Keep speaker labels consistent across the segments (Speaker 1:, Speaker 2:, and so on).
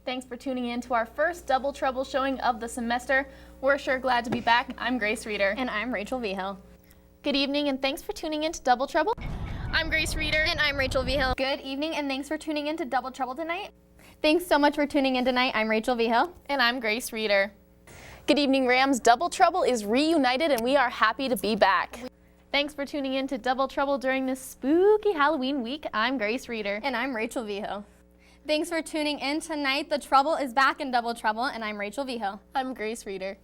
Speaker 1: Thanks for tuning in to our first Double Trouble showing of the semester. We're sure glad to be back. I'm Grace Reeder.
Speaker 2: And I'm Rachel Vigil.
Speaker 1: Good evening and thanks for tuning in to Double Trouble. I'm Grace Reeder.
Speaker 2: And I'm Rachel Vigil. Good evening and thanks for tuning in to Double Trouble tonight. Thanks so much for tuning in tonight. I'm Rachel Vigil.
Speaker 1: And I'm Grace Reeder. Good evening, Rams. Double Trouble is reunited and we are happy to be back. Thanks for tuning in to Double Trouble during this spooky Halloween week. I'm Grace Reeder.
Speaker 2: And I'm Rachel Vigil. Thanks for tuning in tonight. The Trouble is back in Double Trouble, and I'm Rachel Vigil.
Speaker 1: I'm Grace Reeder.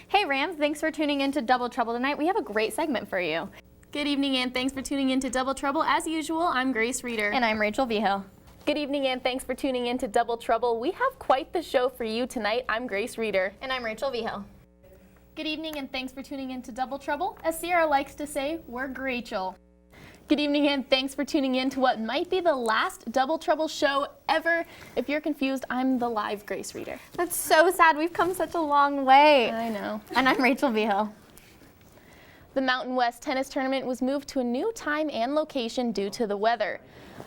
Speaker 2: Hey Rams, thanks for tuning in to Double Trouble tonight. We have a great segment for you.
Speaker 1: Good evening and thanks for tuning in to Double Trouble. As usual, I'm Grace Reeder.
Speaker 2: And I'm Rachel Vigil.
Speaker 1: Good evening and thanks for tuning in to Double Trouble. We have quite the show for you tonight. I'm Grace Reeder.
Speaker 2: And I'm Rachel Vigil.
Speaker 1: Good evening and thanks for tuning in to Double Trouble. As Sierra likes to say, we're Grachel. Good evening and thanks for tuning in to what might be the last Double Trouble show ever. If you're confused, I'm the live Grace Reeder.
Speaker 2: That's so sad. We've come such a long way.
Speaker 1: I know.
Speaker 2: And I'm Rachel Vigil.
Speaker 1: The Mountain West Tennis Tournament was moved to a new time and location due to the weather.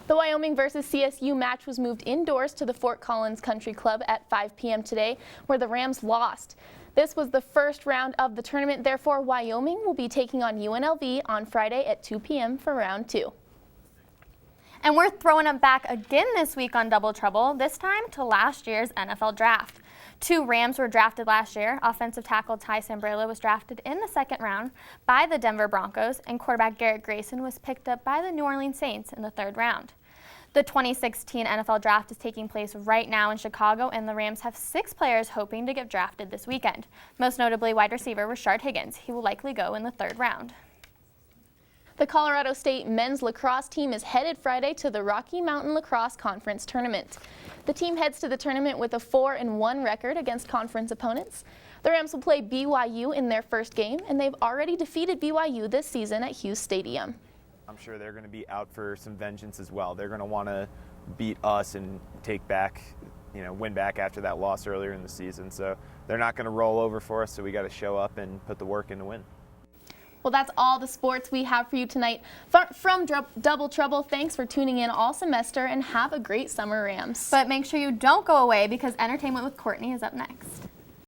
Speaker 1: The Wyoming versus CSU match was moved indoors to the Fort Collins Country Club at 5 p.m. today, where the Rams lost. This was the first round of the tournament, therefore Wyoming will be taking on UNLV on Friday at 2 p.m. for round 2.
Speaker 2: And we're throwing them back again this week on Double Trouble, this time to last year's NFL draft. 2 Rams were drafted last year. Offensive tackle Ty Sambrailo was drafted in the second round by the Denver Broncos, and quarterback Garrett Grayson was picked up by the New Orleans Saints in the third round. The 2016 NFL Draft is taking place right now in Chicago, and the Rams have 6 players hoping to get drafted this weekend. Most notably, wide receiver Rashard Higgins. He will likely go in the third round.
Speaker 1: The Colorado State men's lacrosse team is headed Friday to the Rocky Mountain Lacrosse Conference Tournament. The team heads to the tournament with a 4-1 record against conference opponents. The Rams will play BYU in their first game, and they've already defeated BYU this season at Hughes Stadium.
Speaker 3: I'm sure they're going to be out for some vengeance as well. They're going to want to beat us and take back, win back after that loss earlier in the season. So they're not going to roll over for us, so we got to show up and put the work in to win.
Speaker 1: Well, that's all the sports we have for you tonight. From Double Trouble, thanks for tuning in all semester and have a great summer, Rams.
Speaker 2: But make sure you don't go away because Entertainment with Courtney is up next.